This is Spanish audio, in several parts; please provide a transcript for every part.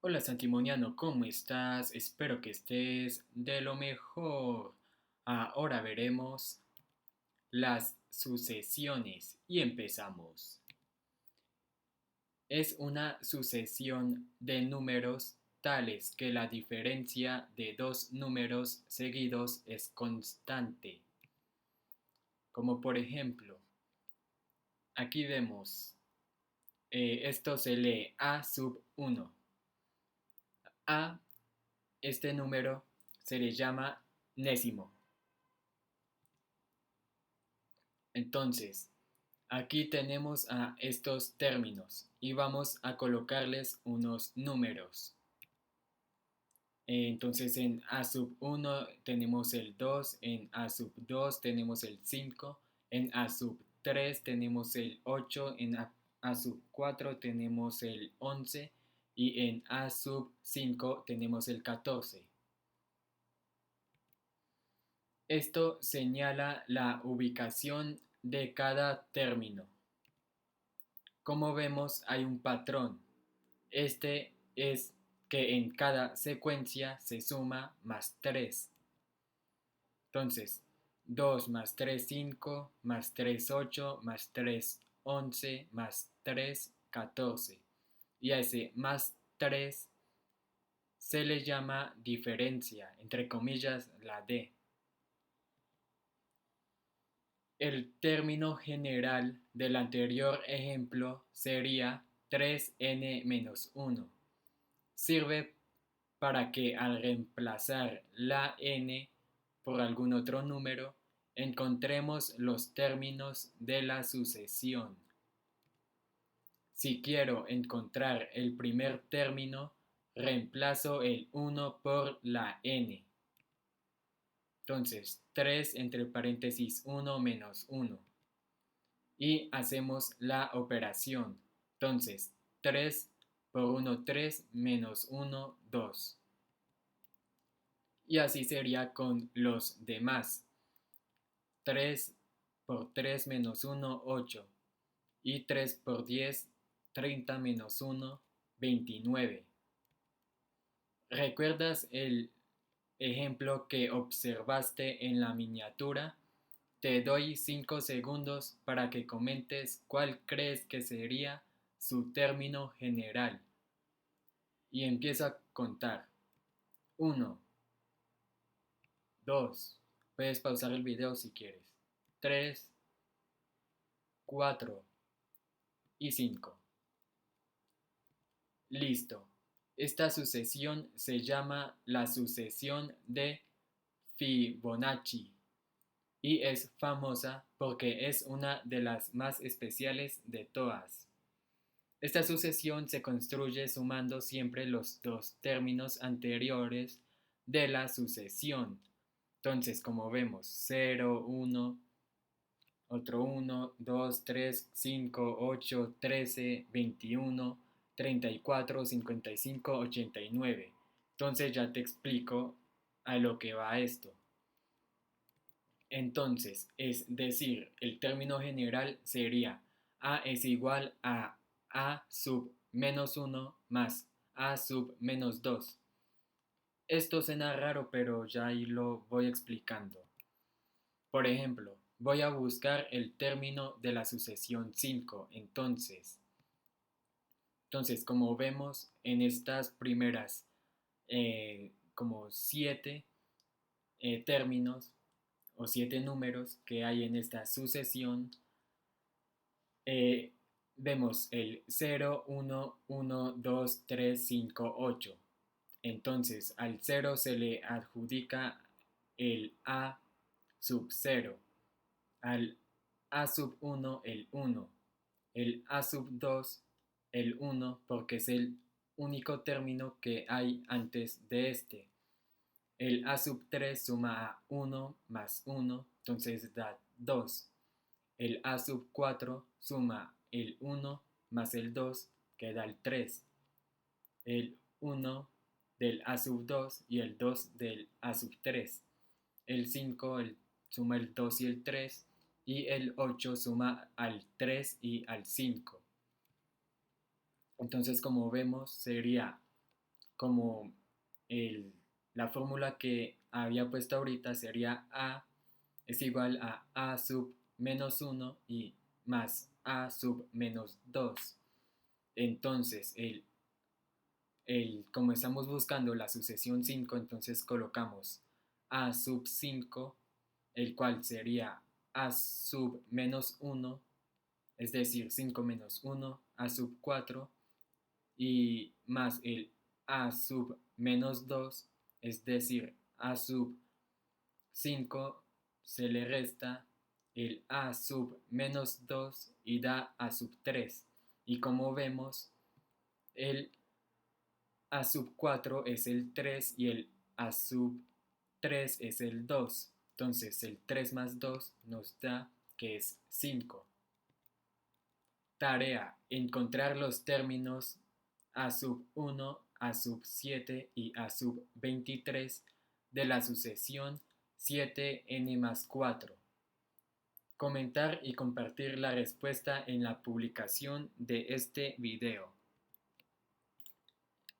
Hola Santimoniano, ¿cómo estás? Espero que estés de lo mejor. Ahora veremos las sucesiones y empezamos. Es una sucesión de números tales que la diferencia de dos números seguidos es constante. Como por ejemplo, aquí vemos, esto se lee a sub 1. A, este número se le llama nésimo. Entonces, aquí tenemos a estos términos y vamos a colocarles unos números. Entonces en A sub 1 tenemos el 2, en A sub 2 tenemos el 5, en A sub 3 tenemos el 8, en A sub 4 tenemos el 11 y en A sub 5 tenemos el 14. Esto señala la ubicación de cada término. Como vemos, hay un patrón. Este es que en cada secuencia se suma más 3. Entonces, 2 más 3 5, más 3 8, más 3 11, más 3 14. Y a ese más 3 se le llama diferencia, entre comillas, la D. El término general del anterior ejemplo sería 3n-1. Sirve para que al reemplazar la n por algún otro número, encontremos los términos de la sucesión. Si quiero encontrar el primer término, reemplazo el 1 por la n. Entonces, 3 entre paréntesis 1 menos 1. Y hacemos la operación. Entonces, 3 por 1, 3 menos 1, 2. Y así sería con los demás. 3 por 3 menos 1, 8. Y 3 por 10, 30 menos 1, 29. ¿Recuerdas el ejemplo que observaste en la miniatura? Te doy 5 segundos para que comentes cuál crees que sería su término general. Y empiezo a contar. 1, 2. Puedes pausar el video si quieres. 3, 4 y 5. Listo. Esta sucesión se llama la sucesión de Fibonacci y es famosa porque es una de las más especiales de todas. Esta sucesión se construye sumando siempre los dos términos anteriores de la sucesión. Entonces, como vemos, 0, 1, otro 1, 2, 3, 5, 8, 13, 21, 34, 55, 89. Entonces ya te explico a lo que va esto. Entonces, es decir, el término general sería A es igual a sub menos 1 más a sub menos 2. Esto suena raro, pero ya ahí lo voy explicando. Por ejemplo, voy a buscar el término de la sucesión 5. Entonces, como vemos en estas primeras como 7 términos o 7 números que hay en esta sucesión, eh, vemos el 0, 1, 1, 2, 3, 5, 8. Entonces, al 0 se le adjudica el A sub 0, al A sub 1 el 1, el A sub 2 el 1 porque es el único término que hay antes de este. El A sub 3 suma a 1 más 1, entonces da 2. El A sub 4 suma el 1 más el 2, que da el 3. El 1 del A sub 2 y el 2 del A sub 3. El 5 suma el 2 y el 3. Y el 8 suma al 3 y al 5. Entonces, como vemos, sería como la fórmula que había puesto ahorita sería A es igual a A sub menos 1 y más A sub menos 2. Entonces, como estamos buscando la sucesión 5, entonces colocamos A sub 5, el cual sería A sub menos 1, es decir, 5 menos 1, A sub 4, y más el A sub menos 2, es decir, A sub 5, se le resta el A sub menos 2 y da A sub 3. Y como vemos, el A sub 4 es el 3 y el A sub 3 es el 2. Entonces el 3 más 2 nos da que es 5. Tarea: encontrar los términos A sub 1, A sub 7 y A sub 23 de la sucesión 7n más 4. Comentar y compartir la respuesta en la publicación de este video.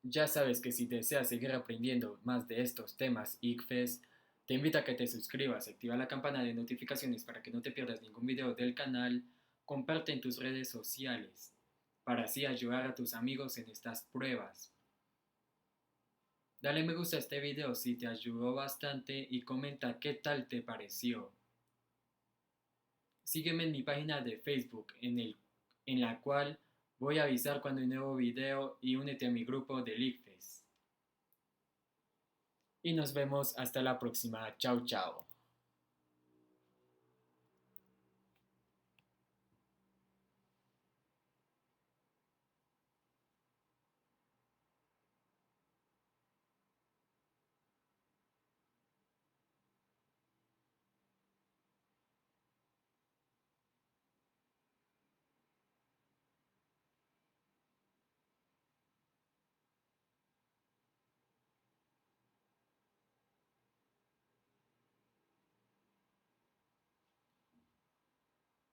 Ya sabes que si deseas seguir aprendiendo más de estos temas ICFES, te invito a que te suscribas, activa la campana de notificaciones para que no te pierdas ningún video del canal, comparte en tus redes sociales, para así ayudar a tus amigos en estas pruebas. Dale me gusta a este video si te ayudó bastante y comenta qué tal te pareció. Sígueme en mi página de Facebook en la cual voy a avisar cuando hay un nuevo video y únete a mi grupo de ICFES. Y nos vemos hasta la próxima. Chao, chao.